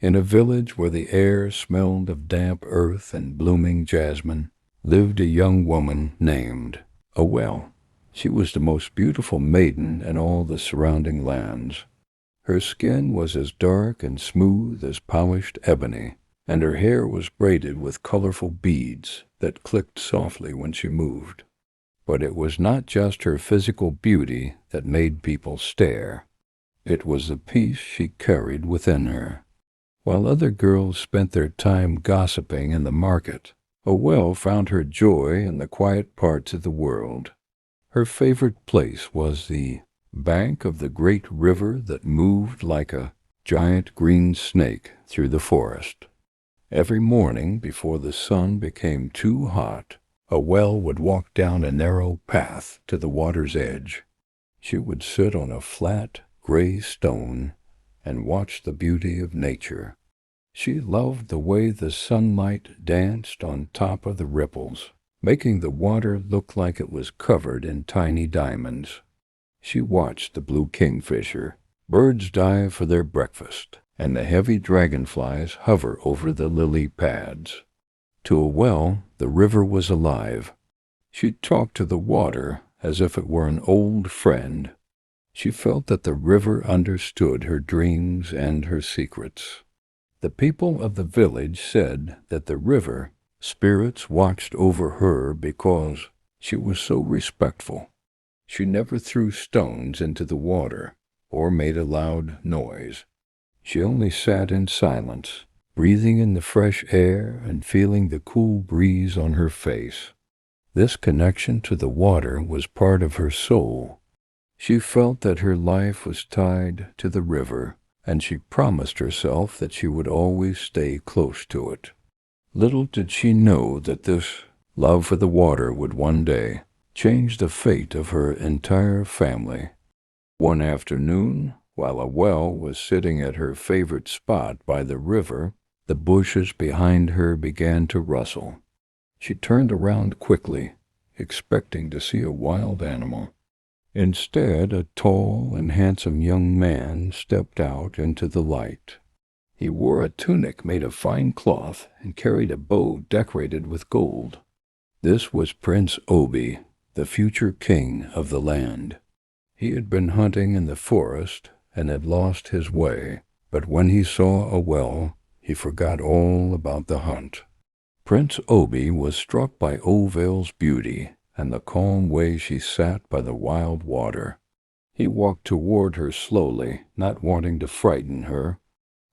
In a village where the air smelled of damp earth and blooming jasmine, lived a young woman named Awele. She was the most beautiful maiden in all the surrounding lands. Her skin was as dark and smooth as polished ebony, and her hair was braided with colorful beads that clicked softly when she moved. But it was not just her physical beauty that made people stare. It was the peace she carried within her. While other girls spent their time gossiping in the market, Awele found her joy in the quiet parts of the world. Her favorite place was the bank of the great river that moved like a giant green snake through the forest. Every morning before the sun became too hot, Awele would walk down a narrow path to the water's edge. She would sit on a flat, gray stone and watch the beauty of nature. She loved the way the sunlight danced on top of the ripples, making the water look like it was covered in tiny diamonds. She watched the blue kingfisher, birds dive for their breakfast, and the heavy dragonflies hover over the lily pads. To Awele, the river was alive. She talked to the water as if it were an old friend. She felt that the river understood her dreams and her secrets. The people of the village said that the river spirits watched over her because she was so respectful. She never threw stones into the water or made a loud noise. She only sat in silence, breathing in the fresh air and feeling the cool breeze on her face. This connection to the water was part of her soul. She felt that her life was tied to the river, and she promised herself that she would always stay close to it. Little did she know that this love for the water would one day change the fate of her entire family. One afternoon, while Awele was sitting at her favorite spot by the river, the bushes behind her began to rustle. She turned around quickly, expecting to see a wild animal. Instead, a tall and handsome young man stepped out into the light. He wore a tunic made of fine cloth and carried a bow decorated with gold. This was Prince Obi, the future king of the land. He had been hunting in the forest and had lost his way, but when he saw Awele, he forgot all about the hunt. Prince Obi was struck by Awele's beauty and the calm way she sat by the wild water. He walked toward her slowly, not wanting to frighten her.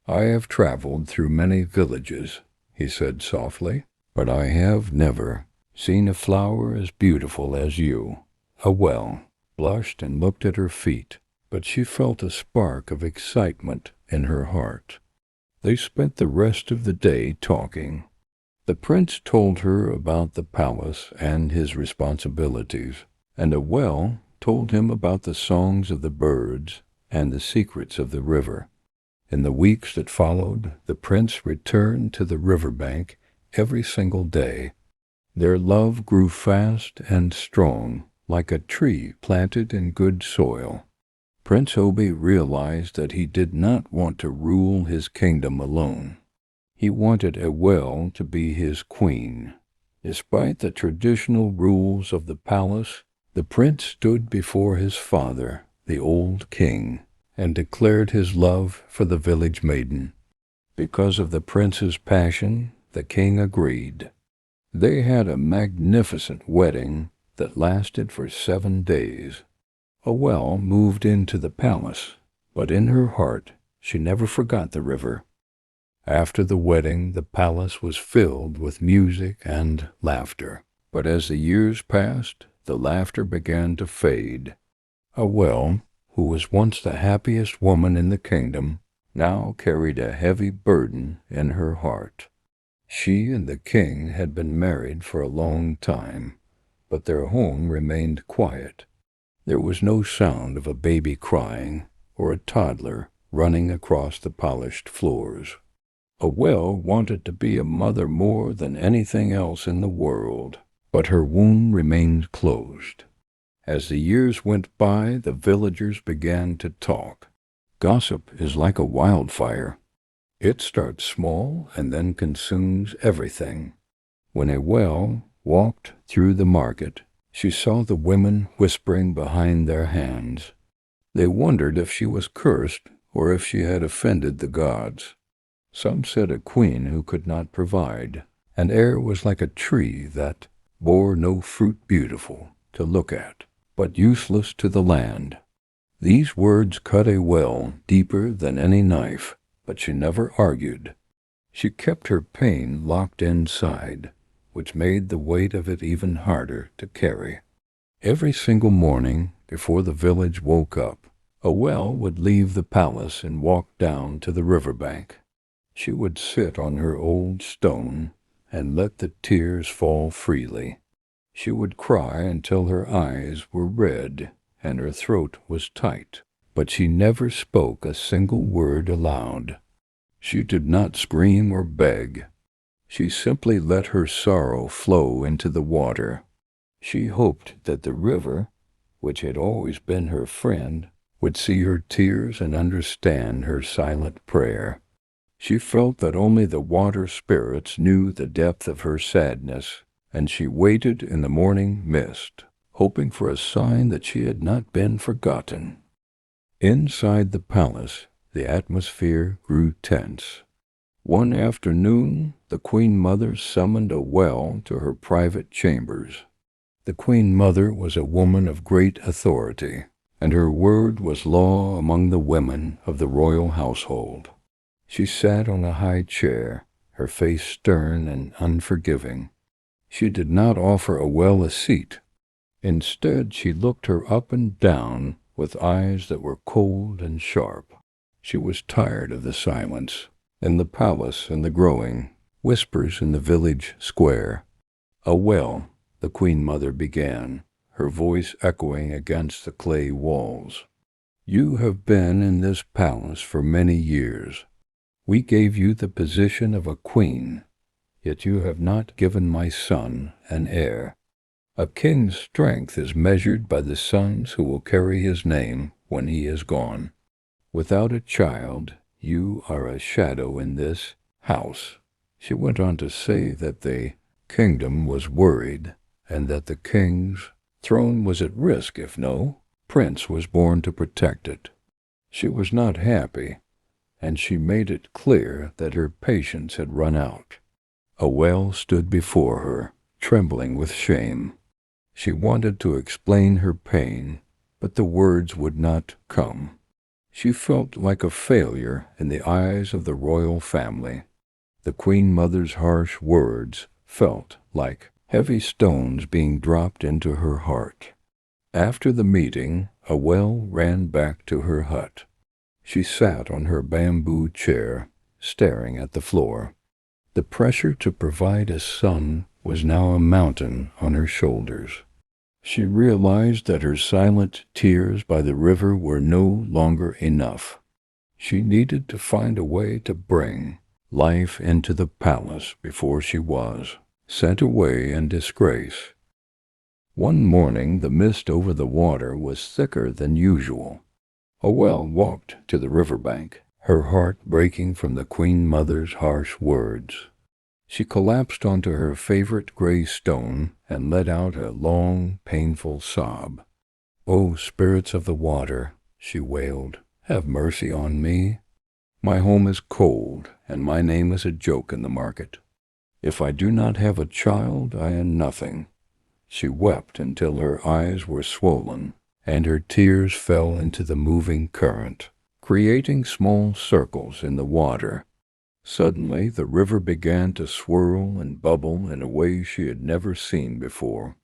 "I have traveled through many villages," he said softly, "but I have never seen a flower as beautiful as you." Awele blushed and looked at her feet, but she felt a spark of excitement in her heart. They spent the rest of the day talking. The prince told her about the palace and his responsibilities, and Awele told him about the songs of the birds and the secrets of the river. In the weeks that followed, the prince returned to the riverbank every single day. Their love grew fast and strong, like a tree planted in good soil. Prince Obi realized that he did not want to rule his kingdom alone. He wanted Awele to be his queen. Despite the traditional rules of the palace, the prince stood before his father, the old king, and declared his love for the village maiden. Because of the prince's passion, the king agreed. They had a magnificent wedding that lasted for 7 days. Awele moved into the palace, but in her heart she never forgot the river. After the wedding, the palace was filled with music and laughter. But as the years passed, the laughter began to fade. Awele, who was once the happiest woman in the kingdom, now carried a heavy burden in her heart. She and the king had been married for a long time, but their home remained quiet. There was no sound of a baby crying or a toddler running across the polished floors. Awele wanted to be a mother more than anything else in the world, but her womb remained closed. As the years went by, the villagers began to talk. Gossip is like a wildfire. It starts small and then consumes everything. When Awele walked through the market, she saw the women whispering behind their hands. They wondered if she was cursed or if she had offended the gods. Some said a queen who could not provide, and air was like a tree that bore no fruit beautiful to look at, but useless to the land. These words cut Awele deeper than any knife, but she never argued. She kept her pain locked inside, which made the weight of it even harder to carry. Every single morning, before the village woke up, Awele would leave the palace and walk down to the riverbank. She would sit on her old stone and let the tears fall freely. She would cry until her eyes were red and her throat was tight, but she never spoke a single word aloud. She did not scream or beg. She simply let her sorrow flow into the water. She hoped that the river, which had always been her friend, would see her tears and understand her silent prayer. She felt that only the water spirits knew the depth of her sadness, and she waited in the morning mist, hoping for a sign that she had not been forgotten. Inside the palace, the atmosphere grew tense. One afternoon, the Queen Mother summoned Awele to her private chambers. The Queen Mother was a woman of great authority, and her word was law among the women of the royal household. She sat on a high chair, her face stern and unforgiving. She did not offer Awele a seat. Instead, she looked her up and down with eyes that were cold and sharp. She was tired of the silence in the palace and the growing whispers in the village square. Awele, the Queen Mother began, her voice echoing against the clay walls. You have been in this palace for many years. We gave you the position of a queen, yet you have not given my son an heir. A king's strength is measured by the sons who will carry his name when he is gone. Without a child, you are a shadow in this house. She went on to say that the kingdom was worried, and that the king's throne was at risk if no prince was born to protect it. She was not happy, and she made it clear that her patience had run out. Awele stood before her, trembling with shame. She wanted to explain her pain, but the words would not come. She felt like a failure in the eyes of the royal family. The Queen Mother's harsh words felt like heavy stones being dropped into her heart. After the meeting, Awele ran back to her hut. She sat on her bamboo chair, staring at the floor. The pressure to provide a son was now a mountain on her shoulders. She realized that her silent tears by the river were no longer enough. She needed to find a way to bring life into the palace before she was sent away in disgrace. One morning the mist over the water was thicker than usual. Awele walked to the riverbank, her heart breaking from the Queen Mother's harsh words. She collapsed onto her favorite gray stone and let out a long, painful sob. "O spirits of the water," she wailed, "have mercy on me. My home is cold, and my name is a joke in the market. If I do not have a child, I am nothing." She wept until her eyes were swollen, and her tears fell into the moving current, creating small circles in the water. Suddenly, the river began to swirl and bubble in a way she had never seen before.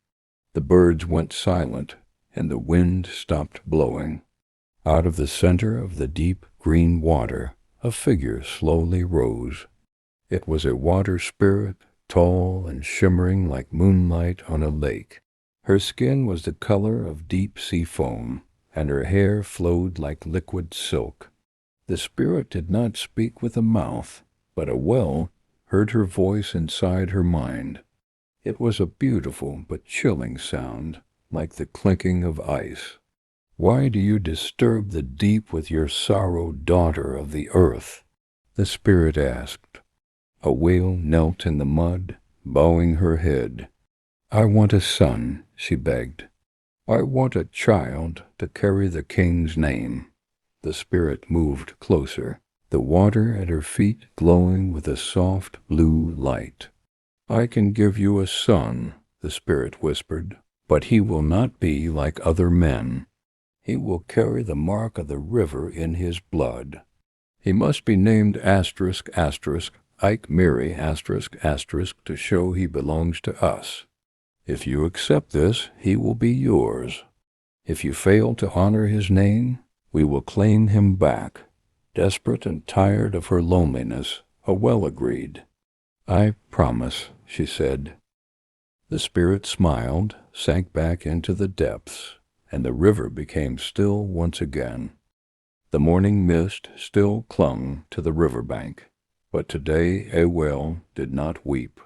The birds went silent, and the wind stopped blowing. Out of the center of the deep green water, a figure slowly rose. It was a water spirit, tall and shimmering like moonlight on a lake. Her skin was the color of deep-sea foam, and her hair flowed like liquid silk. The spirit did not speak with a mouth, but Awele heard her voice inside her mind. It was a beautiful but chilling sound, like the clinking of ice. "Why do you disturb the deep with your sorrow, daughter of the earth? the spirit asked. Awele knelt in the mud, bowing her head. I want a son, she begged. I want a child to carry the king's name. The spirit moved closer, the water at her feet glowing with a soft blue light. I can give you a son, the spirit whispered, but he will not be like other men. He will carry the mark of the river in his blood. He must be named Ike Mary to show he belongs to us. If you accept this, he will be yours. If you fail to honor his name, we will claim him back. Desperate and tired of her loneliness, Awele agreed. I promise, she said. The spirit smiled, sank back into the depths, and the river became still once again. The morning mist still clung to the riverbank, but today Awele did not weep.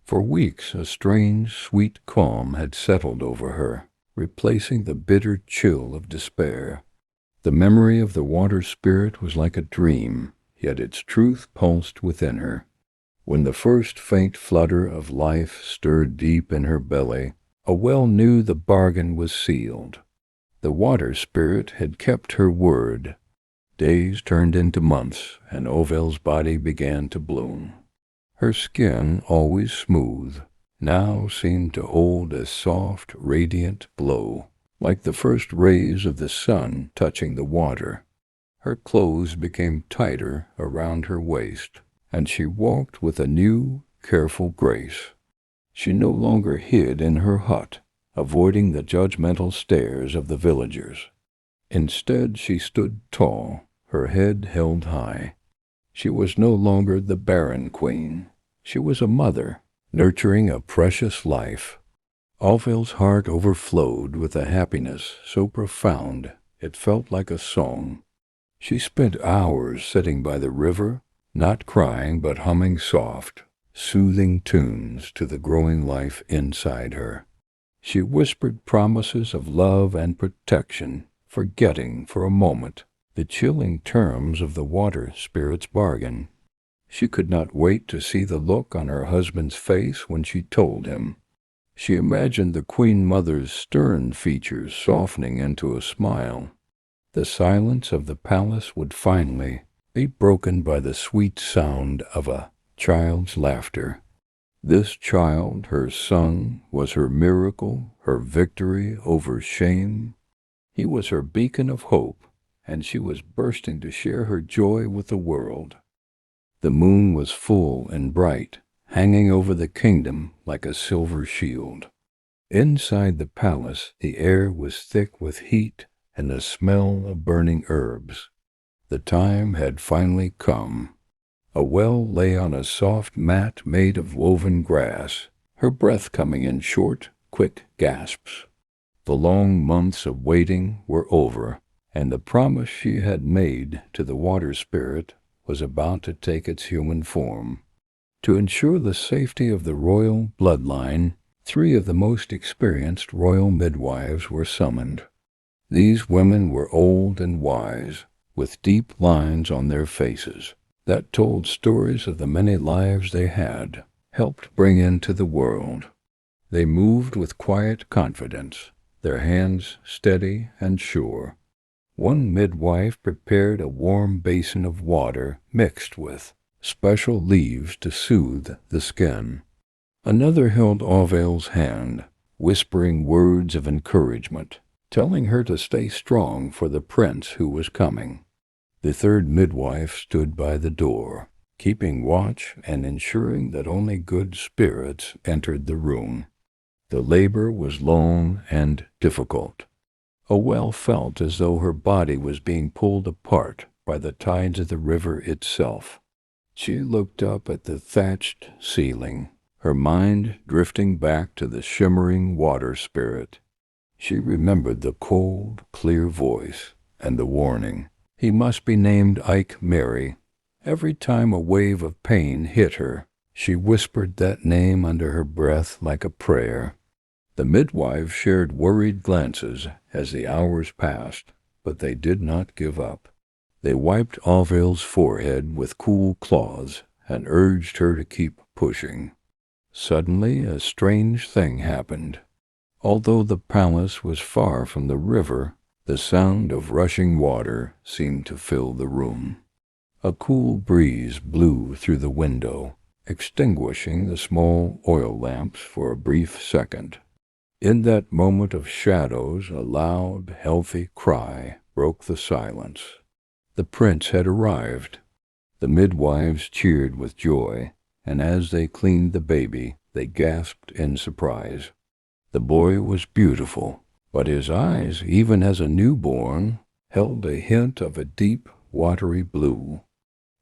For weeks a strange, sweet calm had settled over her, replacing the bitter chill of despair. The memory of the water spirit was like a dream, yet its truth pulsed within her. When the first faint flutter of life stirred deep in her belly, Awele knew the bargain was sealed. The water spirit had kept her word. Days turned into months, and Awele's body began to bloom. Her skin, always smooth, now seemed to hold a soft, radiant glow, like the first rays of the sun touching the water. Her clothes became tighter around her waist, and she walked with a new, careful grace. She no longer hid in her hut, avoiding the judgmental stares of the villagers. Instead, she stood tall, her head held high. She was no longer the barren queen. She was a mother, nurturing a precious life. Awele's heart overflowed with a happiness so profound it felt like a song. She spent hours sitting by the river, not crying but humming soft, soothing tunes to the growing life inside her. She whispered promises of love and protection, forgetting for a moment the chilling terms of the water spirit's bargain. She could not wait to see the look on her husband's face when she told him. She imagined the Queen Mother's stern features softening into a smile. The silence of the palace would finally be broken by the sweet sound of a child's laughter. This child, her son, was her miracle, her victory over shame. He was her beacon of hope, and she was bursting to share her joy with the world. The moon was full and bright, hanging over the kingdom like a silver shield. Inside the palace, the air was thick with heat and the smell of burning herbs. The time had finally come. Awele lay on a soft mat made of woven grass, her breath coming in short, quick gasps. The long months of waiting were over, and the promise she had made to the water spirit was about to take its human form. To ensure the safety of the royal bloodline, 3 of the most experienced royal midwives were summoned. These women were old and wise, with deep lines on their faces that told stories of the many lives they had helped bring into the world. They moved with quiet confidence, their hands steady and sure. One midwife prepared a warm basin of water mixed with special leaves to soothe the skin. Another held Awele's hand, whispering words of encouragement, telling her to stay strong for the prince who was coming. The third midwife stood by the door, keeping watch and ensuring that only good spirits entered the room. The labor was long and difficult. Awele felt as though her body was being pulled apart by the tides of the river itself. She looked up at the thatched ceiling, her mind drifting back to the shimmering water spirit. She remembered the cold, clear voice and the warning. He must be named Ike Mary. Every time a wave of pain hit her, she whispered that name under her breath like a prayer. The midwives shared worried glances as the hours passed, but they did not give up. They wiped Awele's forehead with cool claws and urged her to keep pushing. Suddenly, a strange thing happened. Although the palace was far from the river, the sound of rushing water seemed to fill the room. A cool breeze blew through the window, extinguishing the small oil lamps for a brief second. In that moment of shadows, a loud, healthy cry broke the silence. The prince had arrived. The midwives cheered with joy, and as they cleaned the baby, they gasped in surprise. The boy was beautiful, but his eyes, even as a newborn, held a hint of a deep, watery blue.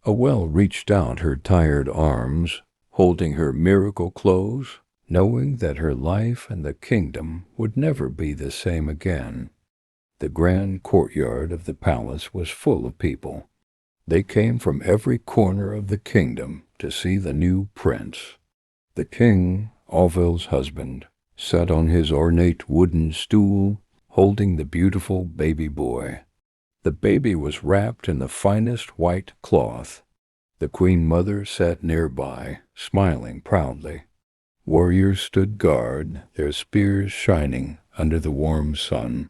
Awele reached out her tired arms, holding her miracle close, knowing that her life and the kingdom would never be the same again. The grand courtyard of the palace was full of people. They came from every corner of the kingdom to see the new prince. The king, Awele's husband, sat on his ornate wooden stool, holding the beautiful baby boy. The baby was wrapped in the finest white cloth. The queen mother sat nearby, smiling proudly. Warriors stood guard, their spears shining under the warm sun.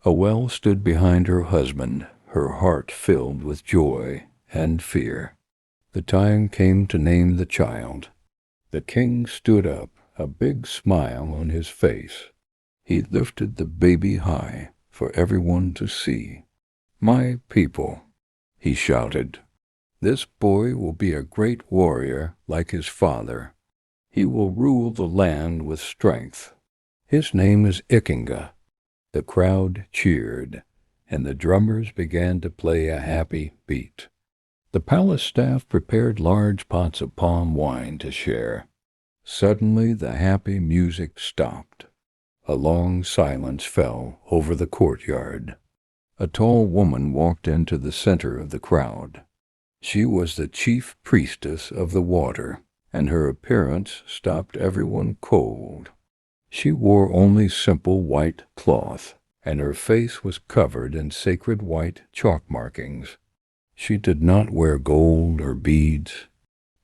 Awele stood behind her husband, her heart filled with joy and fear. The time came to name the child. The king stood up, a big smile on his face. He lifted the baby high for everyone to see. "My people," he shouted, "this boy will be a great warrior like his father. He will rule the land with strength. His name is Ikenga." The crowd cheered, and the drummers began to play a happy beat. The palace staff prepared large pots of palm wine to share. Suddenly the happy music stopped. A long silence fell over the courtyard. A tall woman walked into the center of the crowd. She was the chief priestess of the water, and her appearance stopped everyone cold. She wore only simple white cloth, and her face was covered in sacred white chalk markings. She did not wear gold or beads.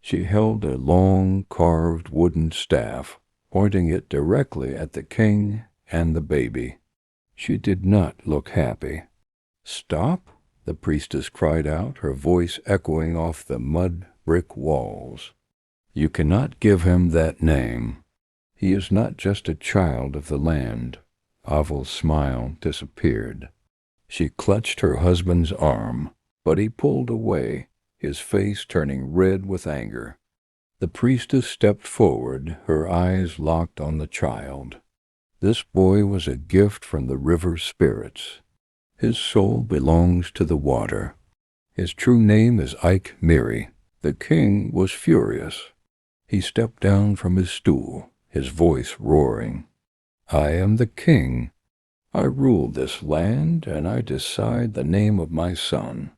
She held a long, carved wooden staff, pointing it directly at the king and the baby. She did not look happy. "Stop!" the priestess cried out, her voice echoing off the mud brick walls. "You cannot give him that name. He is not just a child of the land." Awele's smile disappeared. She clutched her husband's arm, but he pulled away, his face turning red with anger. The priestess stepped forward, her eyes locked on the child. This boy was a gift from the river spirits. His soul belongs to the water. His true name is Miri. The king was furious. He stepped down from his stool, his voice roaring. "I am the king. I rule this land, and I decide the name of my son.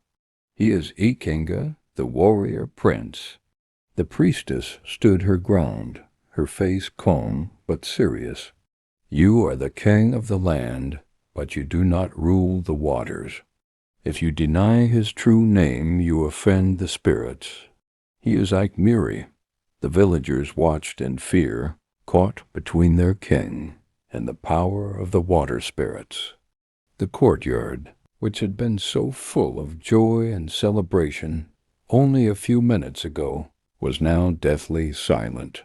He is Ikenga, the warrior prince." The priestess stood her ground, her face calm but serious. "You are the king of the land, but you do not rule the waters. If you deny his true name, you offend the spirits. He is Miri." The villagers watched in fear, caught between their king and the power of the water spirits. The courtyard, which had been so full of joy and celebration only a few minutes ago, was now deathly silent.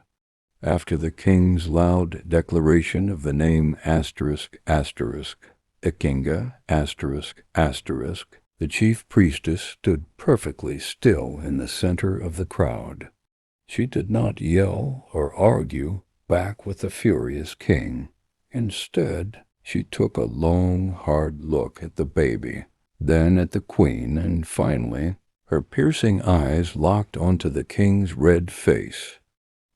After the king's loud declaration of the name Ikenga ***, the chief priestess stood perfectly still in the center of the crowd. She did not yell or argue back with the furious king. Instead, she took a long, hard look at the baby, then at the queen, and finally, her piercing eyes locked onto the king's red face.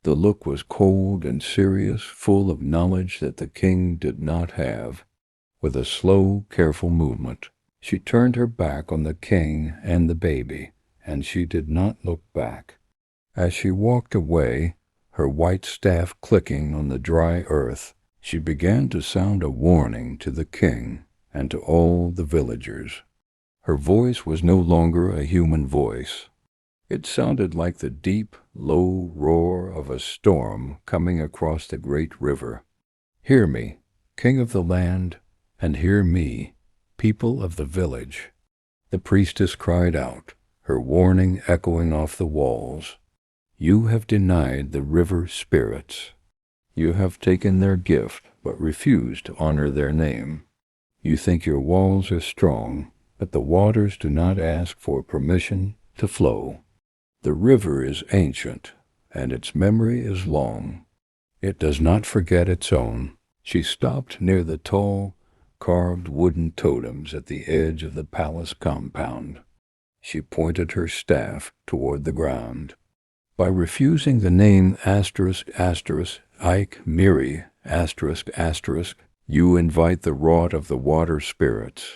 The look was cold and serious, full of knowledge that the king did not have. With a slow, careful movement, she turned her back on the king and the baby, and she did not look back. As she walked away, her white staff clicking on the dry earth, she began to sound a warning to the king and to all the villagers. Her voice was no longer a human voice. It sounded like the deep, low roar of a storm coming across the great river. "Hear me, king of the land, and hear me, people of the village," the priestess cried out, her warning echoing off the walls. "You have denied the river spirits. You have taken their gift, but refused to honor their name. You think your walls are strong, but the waters do not ask for permission to flow. The river is ancient, and its memory is long. It does not forget its own." She stopped near the tall, carved wooden totems at the edge of the palace compound. She pointed her staff toward the ground. "By refusing the name Ike Miri, you invite the wrath of the water spirits.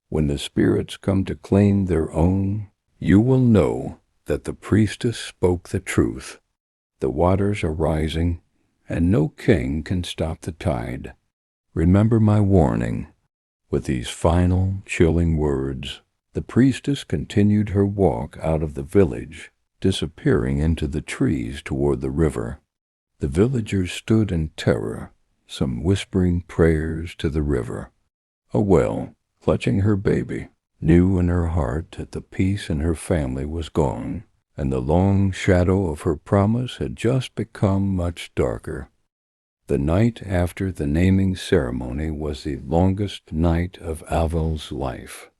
When the spirits come to claim their own, you will know that the priestess spoke the truth. The waters are rising, and no king can stop the tide. Remember my warning." With these final, chilling words, the priestess continued her walk out of the village, disappearing into the trees toward the river. The villagers stood in terror, some whispering prayers to the river. Awele, clutching her baby, knew in her heart that the peace in her family was gone, and the long shadow of her promise had just become much darker. The night after the naming ceremony was the longest night of Awele's life.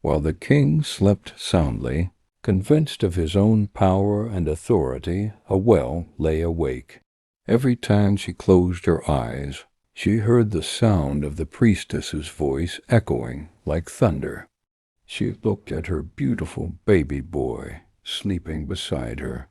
While the king slept soundly, convinced of his own power and authority, Awele lay awake. Every time she closed her eyes, she heard the sound of the priestess's voice echoing like thunder. She looked at her beautiful baby boy sleeping beside her.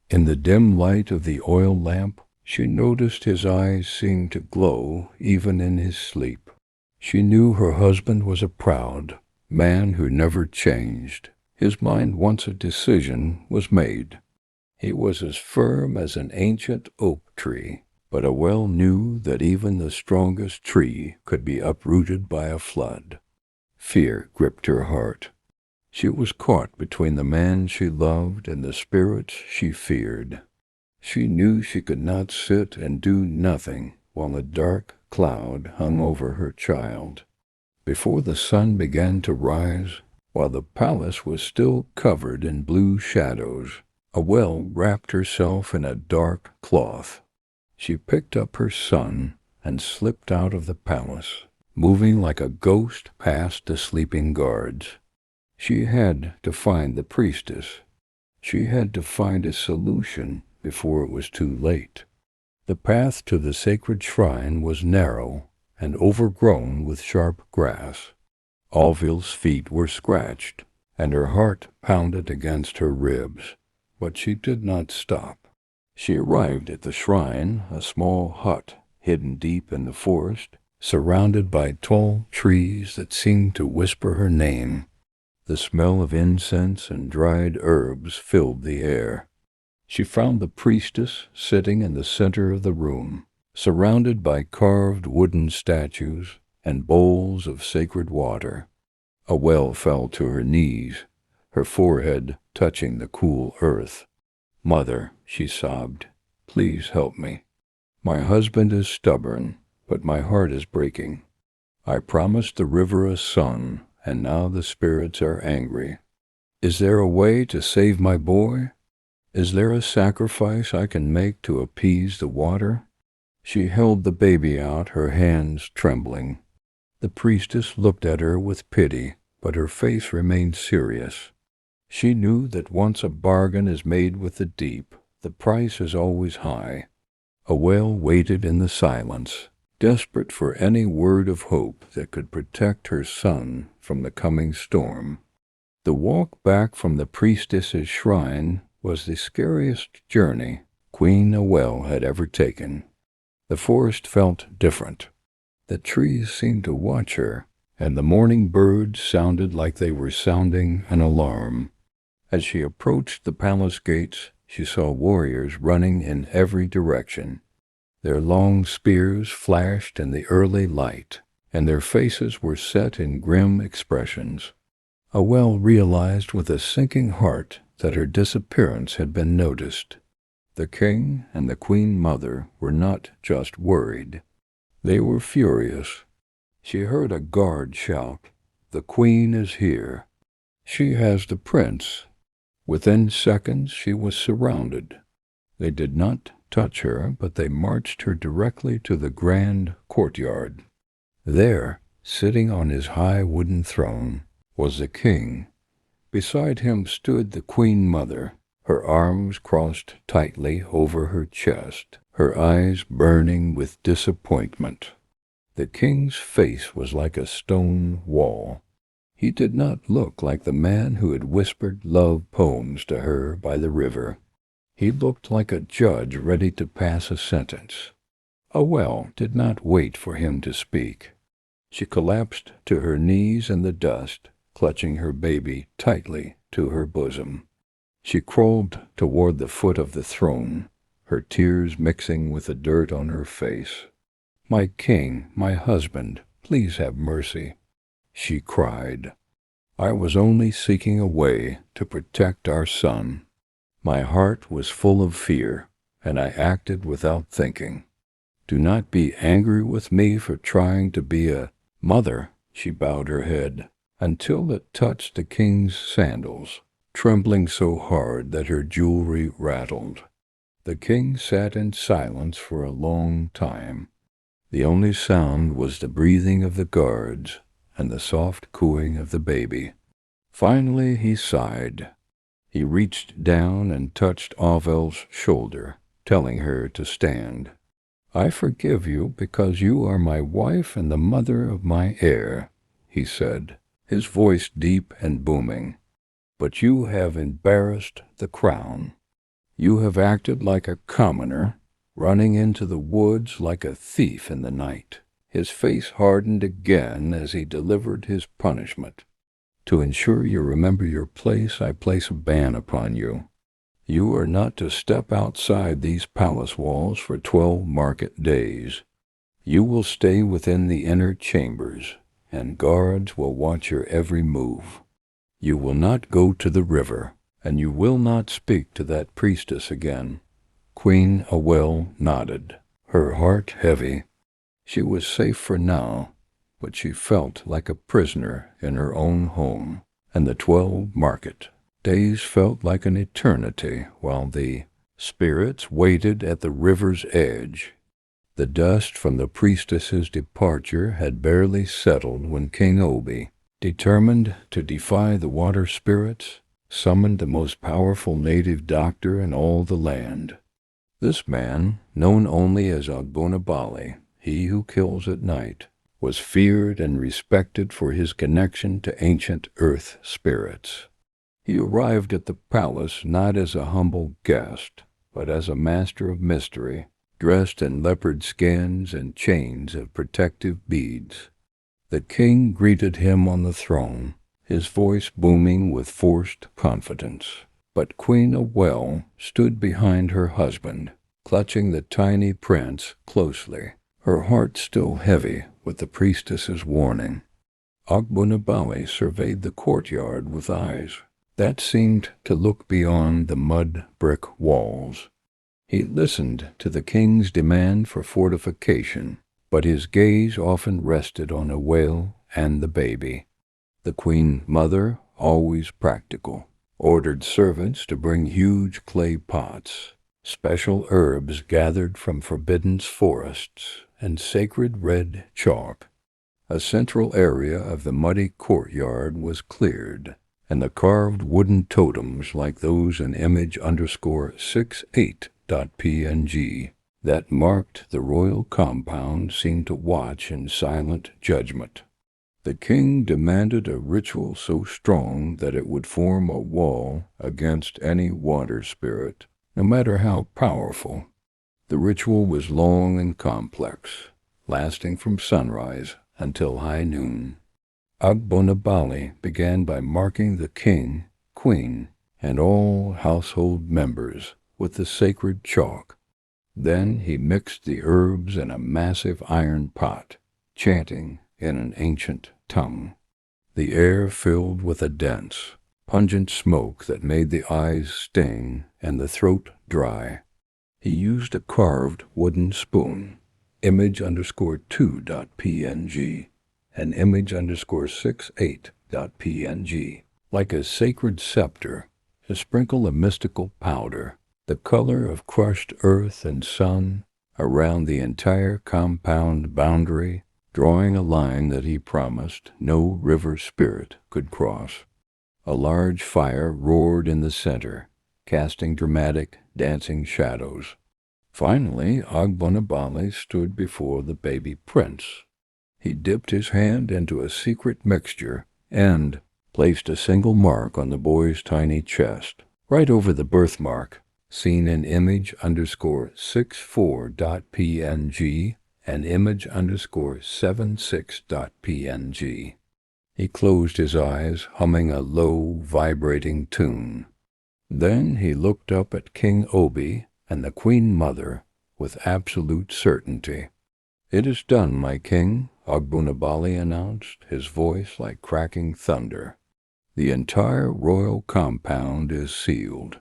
In the dim light of the oil lamp, she noticed his eyes seemed to glow even in his sleep. She knew her husband was a proud man who never changed. His mind, once a decision was made. He was as firm as an ancient oak tree, but Awele knew that even the strongest tree could be uprooted by a flood. Fear gripped her heart. She was caught between the man she loved and the spirits she feared. She knew she could not sit and do nothing while a dark cloud hung over her child. Before the sun began to rise, while the palace was still covered in blue shadows, Awele wrapped herself in a dark cloth. She picked up her son and slipped out of the palace, moving like a ghost past the sleeping guards. She had to find the priestess. She had to find a solution before it was too late. The path to the sacred shrine was narrow and overgrown with sharp grass. Awele's feet were scratched, and her heart pounded against her ribs, but she did not stop. She arrived at the shrine, a small hut hidden deep in the forest, surrounded by tall trees that seemed to whisper her name. The smell of incense and dried herbs filled the air. She found the priestess sitting in the center of the room, surrounded by carved wooden statues and bowls of sacred water. Awele fell to her knees, her forehead touching the cool earth. "Mother," she sobbed, "please help me. My husband is stubborn, but my heart is breaking. I promised the river a son, and now the spirits are angry. Is there a way to save my boy? Is there a sacrifice I can make to appease the water?" She held the baby out, her hands trembling. The priestess looked at her with pity, but her face remained serious. She knew that once a bargain is made with the deep, the price is always high. Awele waited in the silence, desperate for any word of hope that could protect her son from the coming storm. The walk back from the priestess's shrine was the scariest journey Queen Awele had ever taken. The forest felt different. The trees seemed to watch her, and the morning birds sounded like they were sounding an alarm. As she approached the palace gates, she saw warriors running in every direction. Their long spears flashed in the early light, and their faces were set in grim expressions. Awele realized with a sinking heart that her disappearance had been noticed. The king and the queen mother were not just worried. They were furious. She heard a guard shout, "The queen is here. She has the prince." Within seconds she was surrounded. They did not touch her, but they marched her directly to the grand courtyard. There, sitting on his high wooden throne, was the king. Beside him stood the queen mother, her arms crossed tightly over her chest, her eyes burning with disappointment. The king's face was like a stone wall. He did not look like the man who had whispered love poems to her by the river. He looked like a judge ready to pass a sentence. Awele did not wait for him to speak. She collapsed to her knees in the dust, clutching her baby tightly to her bosom. She crawled toward the foot of the throne, her tears mixing with the dirt on her face. "My king, my husband, please have mercy," she cried. "I was only seeking a way to protect our son. My heart was full of fear, and I acted without thinking. Do not be angry with me for trying to be a mother." She bowed her head until it touched the king's sandals, trembling so hard that her jewelry rattled. The king sat in silence for a long time. The only sound was the breathing of the guards and the soft cooing of the baby. Finally he sighed. He reached down and touched Awele's shoulder, telling her to stand. "I forgive you because you are my wife and the mother of my heir," he said, his voice deep and booming. "But you have embarrassed the crown. You have acted like a commoner, running into the woods like a thief in the night." His face hardened again as he delivered his punishment. "To ensure you remember your place, I place a ban upon you. You are not to step outside these palace walls for 12 market days. You will stay within the inner chambers, and guards will watch your every move. You will not go to the river, and you will not speak to that priestess again." Queen Awele nodded, her heart heavy. She was safe for now, but she felt like a prisoner in her own home, and the 12 market days felt like an eternity while the spirits waited at the river's edge. The dust from the priestess's departure had barely settled when King Obi, determined to defy the water spirits, summoned the most powerful native doctor in all the land. This man, known only as Ogbonabali, he who kills at night, was feared and respected for his connection to ancient earth spirits. He arrived at the palace not as a humble guest, but as a master of mystery, dressed in leopard skins and chains of protective beads. The king greeted him on the throne, his voice booming with forced confidence. But Queen Awele stood behind her husband, clutching the tiny prince closely, her heart still heavy with the priestess's warning. Ogbonabali surveyed the courtyard with eyes that seemed to look beyond the mud-brick walls. He listened to the king's demand for fortification, but his gaze often rested on Awele and the baby. The queen mother, always practical, ordered servants to bring huge clay pots, special herbs gathered from forbidden forests, and sacred red chalk. A central area of the muddy courtyard was cleared, and the carved wooden totems like those in image_68.png that marked the royal compound seemed to watch in silent judgment. The king demanded a ritual so strong that it would form a wall against any water spirit, no matter how powerful. The ritual was long and complex, lasting from sunrise until high noon. Ogbonabali began by marking the king, queen, and all household members with the sacred chalk. Then he mixed the herbs in a massive iron pot, chanting in an ancient tongue. the air filled with a dense, pungent smoke that made the eyes sting and the throat dry. He used a carved wooden spoon, image_2.png, and image_68.png, like a sacred scepter, to sprinkle a mystical powder, the color of crushed earth and sun, around the entire compound boundary, drawing a line that he promised no river spirit could cross. A large fire roared in the center, casting dramatic, dancing shadows. Finally, Ogbonabale stood before the baby prince. He dipped his hand into a secret mixture and placed a single mark on the boy's tiny chest, right over the birthmark, seen in image_64.png and image_76.png. He closed his eyes, humming a low, vibrating tune. Then he looked up at King Obi and the Queen Mother with absolute certainty. "It is done, my king," Ogbonabale announced, his voice like cracking thunder. "The entire royal compound is sealed.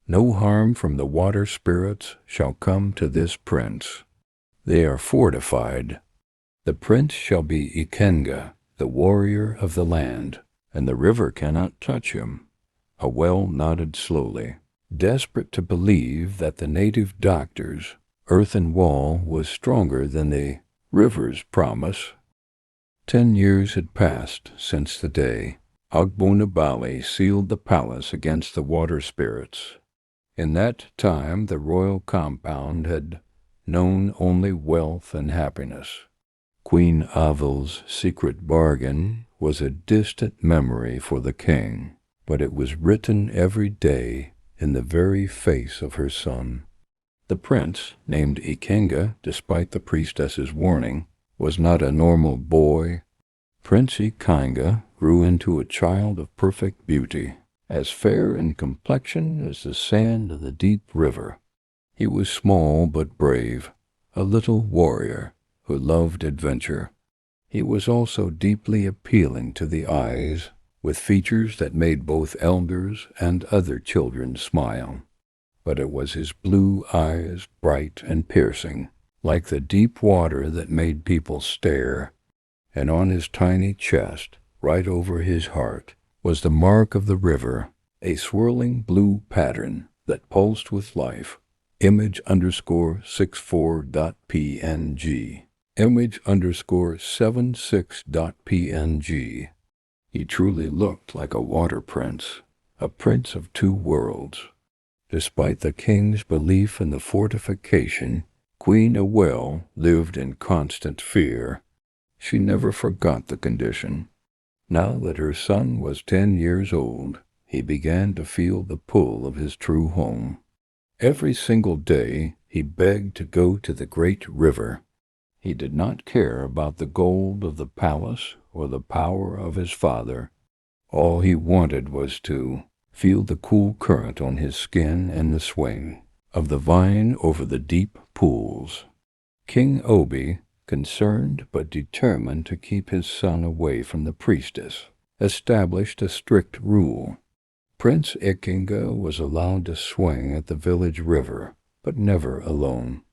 No harm from the water spirits shall come to this prince. They are fortified. The prince shall be Ikenga, the warrior of the land, and the river cannot touch him." Awele nodded slowly, desperate to believe that the native doctor's earthen wall was stronger than the river's promise. 10 years had passed since the day Ogbonabale sealed the palace against the water spirits. In that time the royal compound had known only wealth and happiness. Queen Awele's secret bargain was a distant memory for the king, but it was written every day in the very face of her son. The prince, named Ikenga despite the priestess's warning, was not a normal boy. Prince Ikenga grew into a child of perfect beauty, as fair in complexion as the sand of the deep river. He was small but brave, a little warrior who loved adventure. He was also deeply appealing to the eyes, with features that made both elders and other children smile. But it was his blue eyes, bright and piercing, like the deep water that made people stare. And on his tiny chest, right over his heart, was the mark of the river, a swirling blue pattern that pulsed with life. Image_64.png, image_76.png. He truly looked like a water prince, a prince of two worlds. Despite the king's belief in the fortification, Queen Awele lived in constant fear. She never forgot the condition. Now that her son was 10 years old, he began to feel the pull of his true home. Every single day he begged to go to the great river. He did not care about the gold of the palace or the power of his father. All he wanted was to feel the cool current on his skin and the swing of the vine over the deep pools. King Obi, concerned but determined to keep his son away from the priestess, established a strict rule. Prince Ikenga was allowed to swing at the village river, but never alone.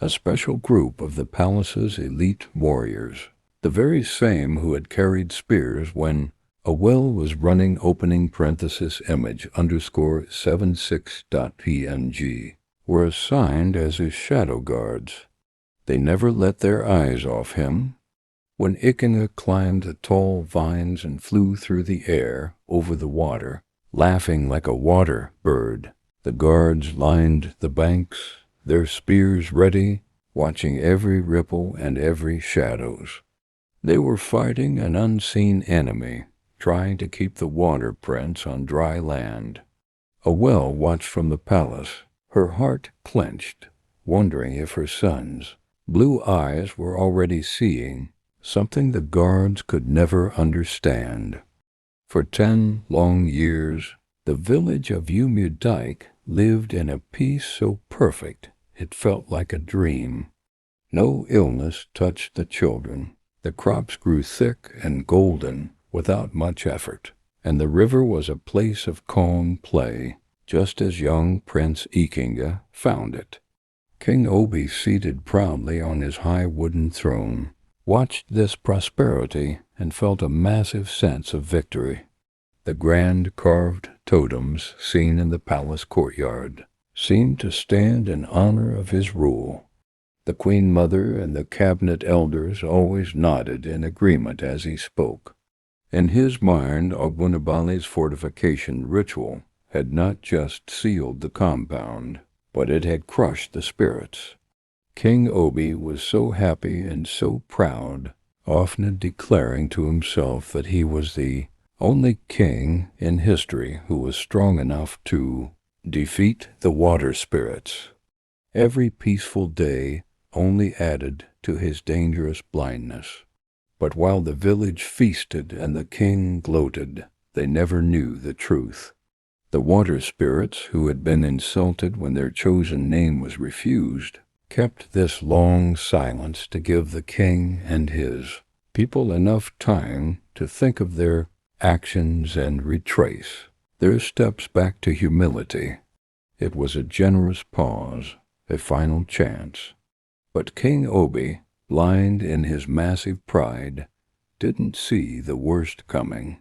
A special group of the palace's elite warriors, the very same who had carried spears when Awele was running image_76.png, were assigned as his shadow guards. They never let their eyes off him. When Ikenga climbed the tall vines and flew through the air over the water, laughing like a water bird, the guards lined the banks, their spears ready, watching every ripple and every shadows. They were fighting an unseen enemy, trying to keep the water prince on dry land. Awele watched from the palace, her heart clenched, wondering if her son's blue eyes were already seeing something the guards could never understand. For 10 long years, the village of Umudike lived in a peace so perfect it felt like a dream. No illness touched the children. The crops grew thick and golden, without much effort, and the river was a place of calm play, just as young Prince Ikenga found it. King Obi, seated proudly on his high wooden throne, watched this prosperity and felt a massive sense of victory. The grand carved totems seen in the palace courtyard seemed to stand in honor of his rule. The Queen Mother and the cabinet elders always nodded in agreement as he spoke. In his mind, Ogunabali's fortification ritual had not just sealed the compound, but it had crushed the spirits. King Obi was so happy and so proud, often declaring to himself that he was the only king in history who was strong enough to defeat the water spirits. Every peaceful day only added to his dangerous blindness. But while the village feasted and the king gloated, they never knew the truth. The water spirits, who had been insulted when their chosen name was refused, kept this long silence to give the king and his people enough time to think of their actions and retrace their steps back to humility. It was a generous pause, a final chance. But King Obi, blind in his massive pride, didn't see the worst coming.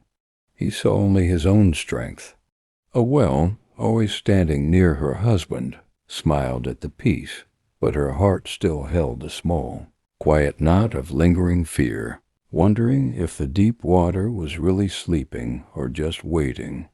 He saw only his own strength. Awele, always standing near her husband, smiled at the peace, but her heart still held a small, quiet knot of lingering fear, wondering if the deep water was really sleeping or just waiting